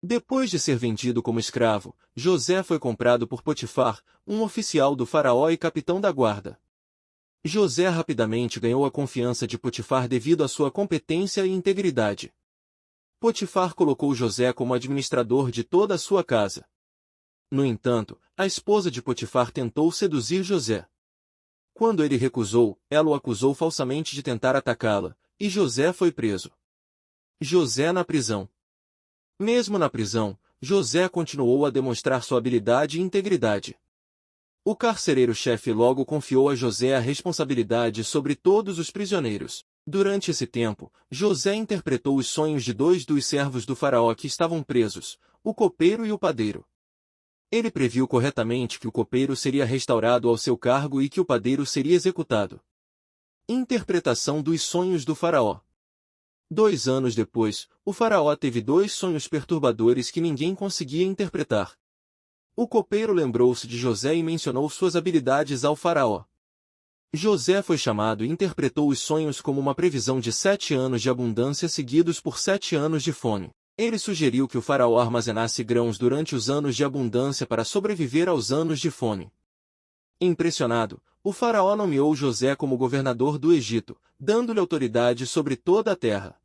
Depois de ser vendido como escravo, José foi comprado por Potifar, um oficial do faraó e capitão da guarda. José rapidamente ganhou a confiança de Potifar devido à sua competência e integridade. Potifar colocou José como administrador de toda a sua casa. No entanto, a esposa de Potifar tentou seduzir José. Quando ele recusou, ela o acusou falsamente de tentar atacá-la, e José foi preso. José na prisão. Mesmo na prisão, José continuou a demonstrar sua habilidade e integridade. O carcereiro-chefe logo confiou a José a responsabilidade sobre todos os prisioneiros. Durante esse tempo, José interpretou os sonhos de dois dos servos do faraó que estavam presos, o copeiro e o padeiro. Ele previu corretamente que o copeiro seria restaurado ao seu cargo e que o padeiro seria executado. Interpretação dos sonhos do faraó. 2 anos depois, o faraó teve 2 sonhos perturbadores que ninguém conseguia interpretar. O copeiro lembrou-se de José e mencionou suas habilidades ao faraó. José foi chamado e interpretou os sonhos como uma previsão de 7 anos de abundância seguidos por 7 anos de fome. Ele sugeriu que o faraó armazenasse grãos durante os anos de abundância para sobreviver aos anos de fome. Impressionado, o faraó nomeou José como governador do Egito, dando-lhe autoridade sobre toda a terra.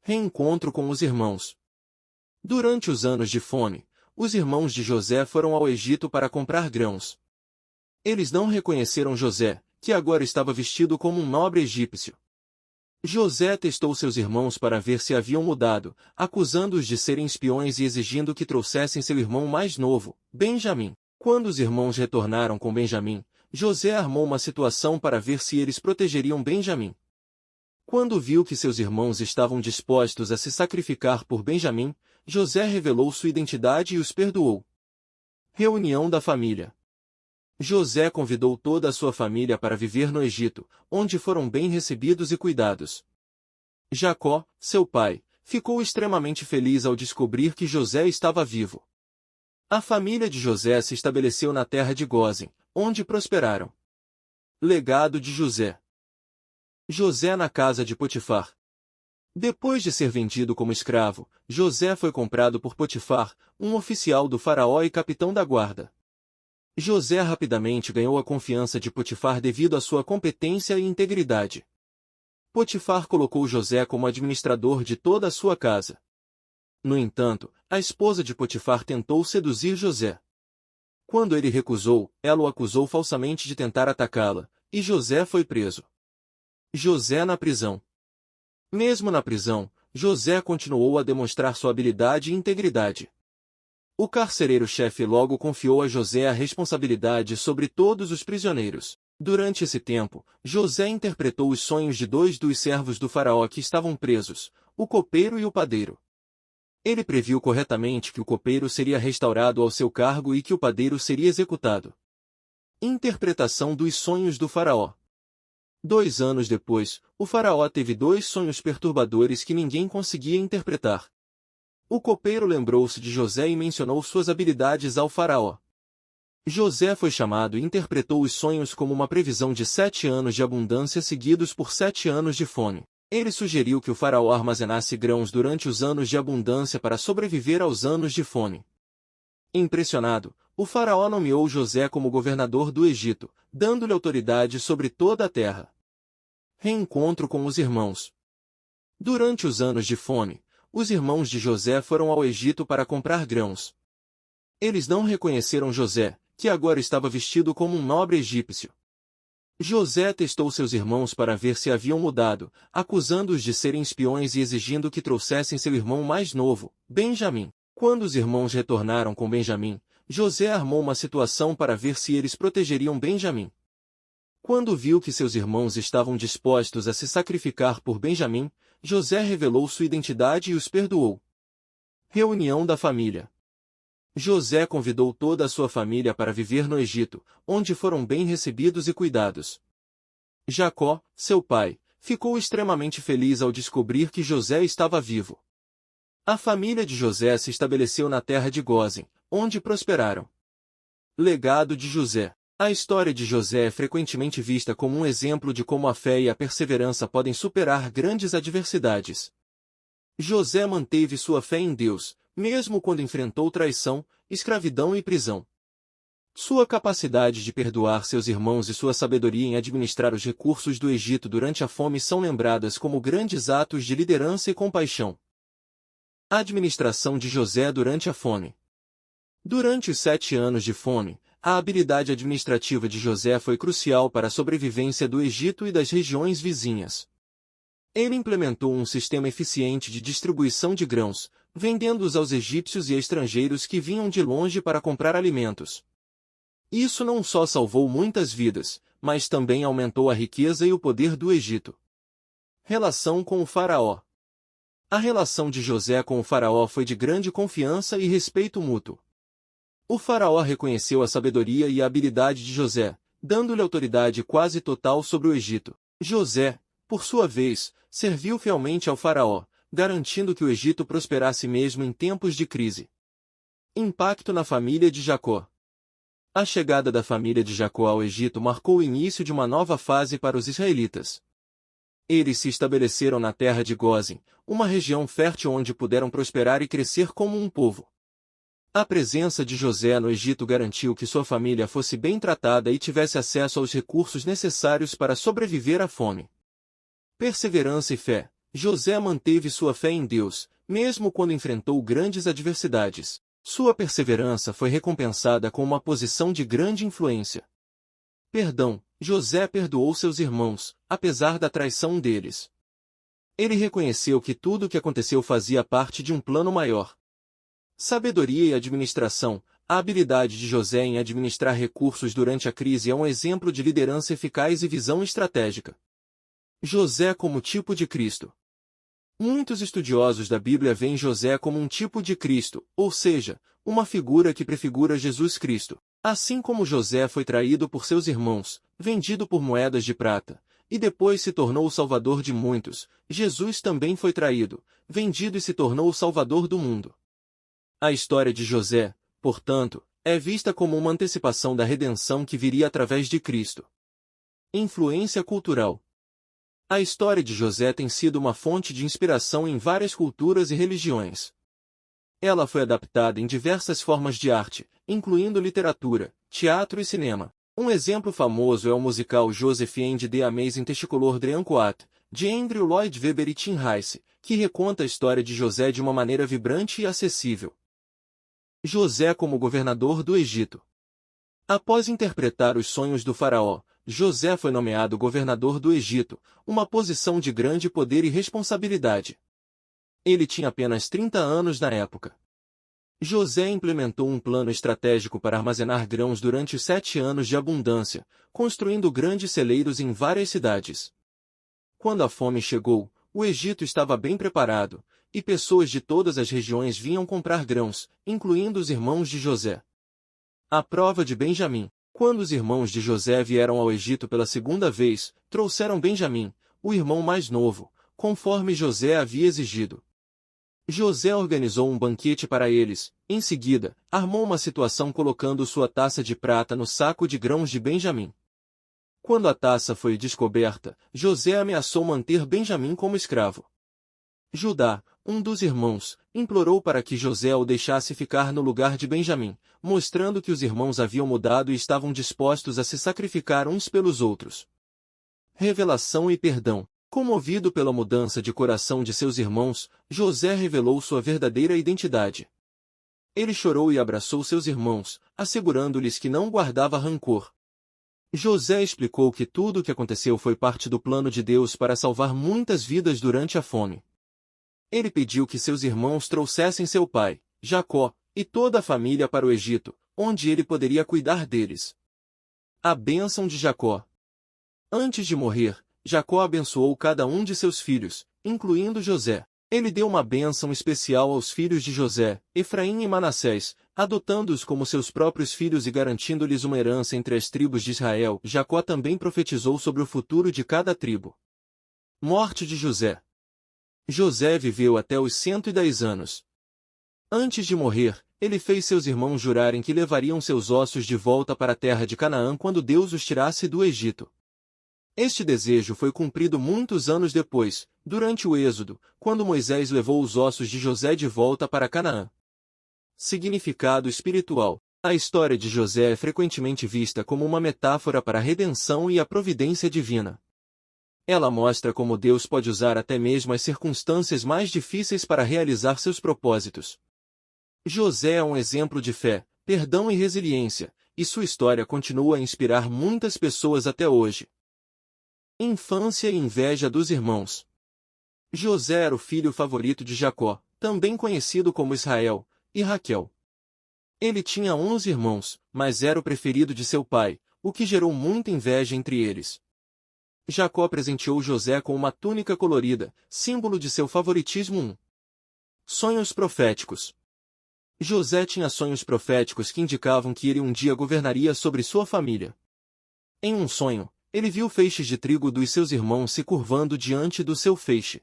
Reencontro com os irmãos. Durante os anos de fome, os irmãos de José foram ao Egito para comprar grãos. Eles não reconheceram José, que agora estava vestido como um nobre egípcio. José testou seus irmãos para ver se haviam mudado, acusando-os de serem espiões e exigindo que trouxessem seu irmão mais novo, Benjamim. Quando os irmãos retornaram com Benjamim, José armou uma situação para ver se eles protegeriam Benjamim. Quando viu que seus irmãos estavam dispostos a se sacrificar por Benjamim, José revelou sua identidade e os perdoou. Reunião da família. José convidou toda a sua família para viver no Egito, onde foram bem recebidos e cuidados. Jacó, seu pai, ficou extremamente feliz ao descobrir que José estava vivo. A família de José se estabeleceu na terra de Gósen, onde prosperaram. Legado de José. José na casa de Potifar. Depois de ser vendido como escravo, José foi comprado por Potifar, um oficial do faraó e capitão da guarda. José rapidamente ganhou a confiança de Potifar devido à sua competência e integridade. Potifar colocou José como administrador de toda a sua casa. No entanto, a esposa de Potifar tentou seduzir José. Quando ele recusou, ela o acusou falsamente de tentar atacá-la, e José foi preso. José na prisão. Mesmo na prisão, José continuou a demonstrar sua habilidade e integridade. O carcereiro-chefe logo confiou a José a responsabilidade sobre todos os prisioneiros. Durante esse tempo, José interpretou os sonhos de 2 dos servos do faraó que estavam presos, o copeiro e o padeiro. Ele previu corretamente que o copeiro seria restaurado ao seu cargo e que o padeiro seria executado. Interpretação dos sonhos do faraó. 2 anos depois, o faraó teve 2 sonhos perturbadores que ninguém conseguia interpretar. O copeiro lembrou-se de José e mencionou suas habilidades ao faraó. José foi chamado e interpretou os sonhos como uma previsão de 7 anos de abundância seguidos por 7 anos de fome. Ele sugeriu que o faraó armazenasse grãos durante os anos de abundância para sobreviver aos anos de fome. Impressionado, o faraó nomeou José como governador do Egito, dando-lhe autoridade sobre toda a terra. Reencontro com os irmãos. Durante os anos de fome, os irmãos de José foram ao Egito para comprar grãos. Eles não reconheceram José, que agora estava vestido como um nobre egípcio. José testou seus irmãos para ver se haviam mudado, acusando-os de serem espiões e exigindo que trouxessem seu irmão mais novo, Benjamim. Quando os irmãos retornaram com Benjamim, José armou uma situação para ver se eles protegeriam Benjamim. Quando viu que seus irmãos estavam dispostos a se sacrificar por Benjamim, José revelou sua identidade e os perdoou. Reunião da família. José convidou toda a sua família para viver no Egito, onde foram bem recebidos e cuidados. Jacó, seu pai, ficou extremamente feliz ao descobrir que José estava vivo. A família de José se estabeleceu na terra de Gósen, onde prosperaram. Legado de José. A história de José é frequentemente vista como um exemplo de como a fé e a perseverança podem superar grandes adversidades. José manteve sua fé em Deus, mesmo quando enfrentou traição, escravidão e prisão. Sua capacidade de perdoar seus irmãos e sua sabedoria em administrar os recursos do Egito durante a fome são lembradas como grandes atos de liderança e compaixão. A administração de José durante a fome. Durante os 7 anos de fome, a habilidade administrativa de José foi crucial para a sobrevivência do Egito e das regiões vizinhas. Ele implementou um sistema eficiente de distribuição de grãos, vendendo-os aos egípcios e estrangeiros que vinham de longe para comprar alimentos. Isso não só salvou muitas vidas, mas também aumentou a riqueza e o poder do Egito. Relação com o faraó. A relação de José com o faraó foi de grande confiança e respeito mútuo. O faraó reconheceu a sabedoria e a habilidade de José, dando-lhe autoridade quase total sobre o Egito. José, por sua vez, serviu fielmente ao faraó, garantindo que o Egito prosperasse mesmo em tempos de crise. Impacto na família de Jacó. A chegada da família de Jacó ao Egito marcou o início de uma nova fase para os israelitas. Eles se estabeleceram na terra de Gósen, uma região fértil onde puderam prosperar e crescer como um povo. A presença de José no Egito garantiu que sua família fosse bem tratada e tivesse acesso aos recursos necessários para sobreviver à fome. Perseverança e fé. José manteve sua fé em Deus, mesmo quando enfrentou grandes adversidades. Sua perseverança foi recompensada com uma posição de grande influência. Perdão. José perdoou seus irmãos, apesar da traição deles. Ele reconheceu que tudo o que aconteceu fazia parte de um plano maior. Sabedoria e administração. A habilidade de José em administrar recursos durante a crise é um exemplo de liderança eficaz e visão estratégica. José como tipo de Cristo. Muitos estudiosos da Bíblia veem José como um tipo de Cristo, ou seja, uma figura que prefigura Jesus Cristo. Assim como José foi traído por seus irmãos, vendido por moedas de prata, e depois se tornou o salvador de muitos, Jesus também foi traído, vendido e se tornou o salvador do mundo. A história de José, portanto, é vista como uma antecipação da redenção que viria através de Cristo. Influência cultural. A história de José tem sido uma fonte de inspiração em várias culturas e religiões. Ela foi adaptada em diversas formas de arte, incluindo literatura, teatro e cinema. Um exemplo famoso é o musical Joseph and the Amazing Technicolor Dreamcoat, de Andrew Lloyd Webber e Tim Rice, que reconta a história de José de uma maneira vibrante e acessível. José como governador do Egito. Após interpretar os sonhos do faraó, José foi nomeado governador do Egito, uma posição de grande poder e responsabilidade. Ele tinha apenas 30 anos na época. José implementou um plano estratégico para armazenar grãos durante os 7 anos de abundância, construindo grandes celeiros em várias cidades. Quando a fome chegou, o Egito estava bem preparado, e pessoas de todas as regiões vinham comprar grãos, incluindo os irmãos de José. A prova de Benjamim. Quando os irmãos de José vieram ao Egito pela segunda vez, trouxeram Benjamim, o irmão mais novo, conforme José havia exigido. José organizou um banquete para eles, em seguida, armou uma situação colocando sua taça de prata no saco de grãos de Benjamim. Quando a taça foi descoberta, José ameaçou manter Benjamim como escravo. Judá, um dos irmãos, implorou para que José o deixasse ficar no lugar de Benjamim, mostrando que os irmãos haviam mudado e estavam dispostos a se sacrificar uns pelos outros. Revelação e perdão. Comovido pela mudança de coração de seus irmãos, José revelou sua verdadeira identidade. Ele chorou e abraçou seus irmãos, assegurando-lhes que não guardava rancor. José explicou que tudo o que aconteceu foi parte do plano de Deus para salvar muitas vidas durante a fome. Ele pediu que seus irmãos trouxessem seu pai, Jacó, e toda a família para o Egito, onde ele poderia cuidar deles. A bênção de Jacó. Antes de morrer, Jacó abençoou cada um de seus filhos, incluindo José. Ele deu uma bênção especial aos filhos de José, Efraim e Manassés, adotando-os como seus próprios filhos e garantindo-lhes uma herança entre as tribos de Israel. Jacó também profetizou sobre o futuro de cada tribo. Morte de José. José viveu até os 110 anos. Antes de morrer, ele fez seus irmãos jurarem que levariam seus ossos de volta para a terra de Canaã quando Deus os tirasse do Egito. Este desejo foi cumprido muitos anos depois, durante o Êxodo, quando Moisés levou os ossos de José de volta para Canaã. Significado espiritual. A história de José é frequentemente vista como uma metáfora para a redenção e a providência divina. Ela mostra como Deus pode usar até mesmo as circunstâncias mais difíceis para realizar seus propósitos. José é um exemplo de fé, perdão e resiliência, e sua história continua a inspirar muitas pessoas até hoje. Infância e inveja dos irmãos. José era o filho favorito de Jacó, também conhecido como Israel, e Raquel. Ele tinha 11 irmãos, mas era o preferido de seu pai, o que gerou muita inveja entre eles. Jacó presenteou José com uma túnica colorida, símbolo de seu favoritismo. Sonhos proféticos. José tinha sonhos proféticos que indicavam que ele um dia governaria sobre sua família. Em um sonho, ele viu feixes de trigo dos seus irmãos se curvando diante do seu feixe.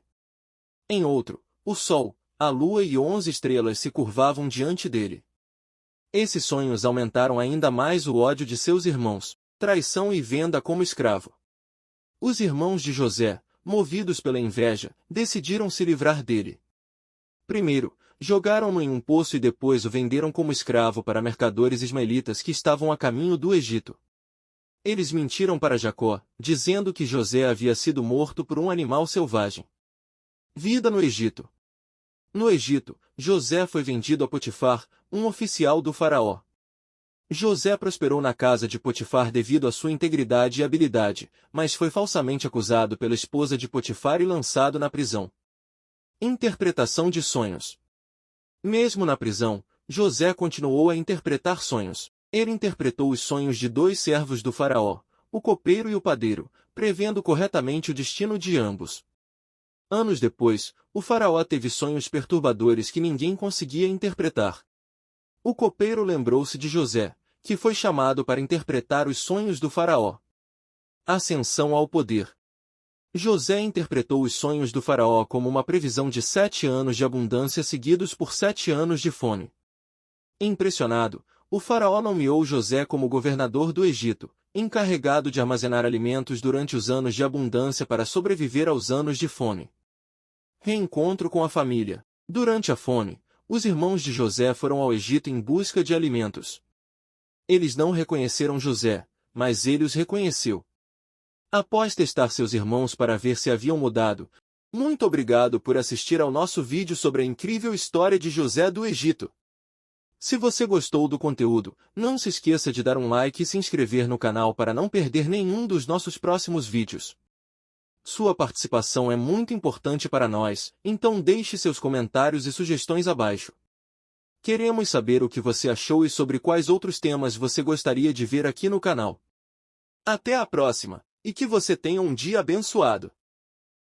Em outro, o sol, a lua e 11 estrelas se curvavam diante dele. Esses sonhos aumentaram ainda mais o ódio de seus irmãos, traição e venda como escravo. Os irmãos de José, movidos pela inveja, decidiram se livrar dele. Primeiro, jogaram-no em um poço e depois o venderam como escravo para mercadores ismaelitas que estavam a caminho do Egito. Eles mentiram para Jacó, dizendo que José havia sido morto por um animal selvagem. Vida no Egito. No Egito, José foi vendido a Potifar, um oficial do faraó. José prosperou na casa de Potifar devido à sua integridade e habilidade, mas foi falsamente acusado pela esposa de Potifar e lançado na prisão. Interpretação de sonhos. Mesmo na prisão, José continuou a interpretar sonhos. Ele interpretou os sonhos de 2 servos do faraó, o copeiro e o padeiro, prevendo corretamente o destino de ambos. Anos depois, o faraó teve sonhos perturbadores que ninguém conseguia interpretar. O copeiro lembrou-se de José, que foi chamado para interpretar os sonhos do faraó. Ascensão ao poder. José interpretou os sonhos do faraó como uma previsão de 7 anos de abundância seguidos por 7 anos de fome. Impressionado, o faraó nomeou José como governador do Egito, encarregado de armazenar alimentos durante os anos de abundância para sobreviver aos anos de fome. Reencontro com a família. Durante a fome, os irmãos de José foram ao Egito em busca de alimentos. Eles não reconheceram José, mas ele os reconheceu. Após testar seus irmãos para ver se haviam mudado, muito obrigado por assistir ao nosso vídeo sobre a incrível história de José do Egito. Se você gostou do conteúdo, não se esqueça de dar um like e se inscrever no canal para não perder nenhum dos nossos próximos vídeos. Sua participação é muito importante para nós, então deixe seus comentários e sugestões abaixo. Queremos saber o que você achou e sobre quais outros temas você gostaria de ver aqui no canal. Até a próxima, e que você tenha um dia abençoado!